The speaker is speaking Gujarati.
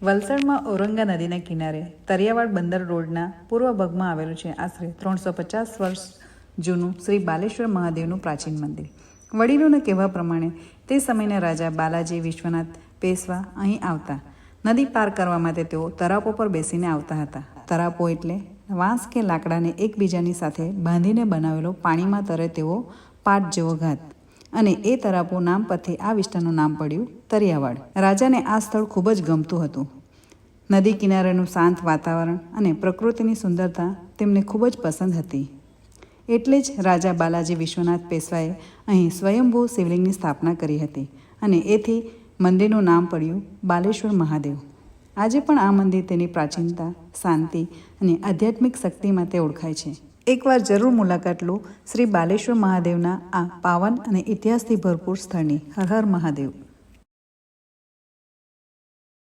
વલસાડમાં ઔરંગા નદીના કિનારે તરિયાવાડ બંદર રોડના પૂર્વ ભાગમાં આવેલું છે આશરે 350 વર્ષ જૂનું શ્રી બાલેશ્વર મહાદેવનું પ્રાચીન મંદિર. વડીલોના કહેવા પ્રમાણે તે સમયના રાજા બાલાજી વિશ્વનાથ પેશવા અહીં આવતા. નદી પાર કરવા માટે તેઓ તરાપો પર બેસીને આવતા હતા. તરાપો એટલે વાંસ કે લાકડાને એકબીજાની સાથે બાંધીને બનાવેલો પાણીમાં તરે તેવો પાટ જેવો ઘાત. અને એ તરાપો નામ પરથી આ વિસ્તારનું નામ પડ્યું તરિયાવાડ. રાજાને આ સ્થળ ખૂબ જ ગમતું હતું. નદી કિનારેનું શાંત વાતાવરણ અને પ્રકૃતિની સુંદરતા તેમને ખૂબ જ પસંદ હતી. એટલે જ રાજા બાલાજી વિશ્વનાથ પેશવાએ અહીં સ્વયંભૂ શિવલિંગની સ્થાપના કરી હતી અને એથી મંદિરનું નામ પડ્યું બાલેશ્વર મહાદેવ. આજે પણ આ મંદિર તેની પ્રાચીનતા, શાંતિ અને આધ્યાત્મિક શક્તિ માટે ઓળખાય છે. એકવાર જરૂર મુલાકાત લો શ્રી બાલેશ્વર મહાદેવના આ પાવન અને ઇતિહાસથી ભરપૂર સ્થળની. હર હર મહાદેવ.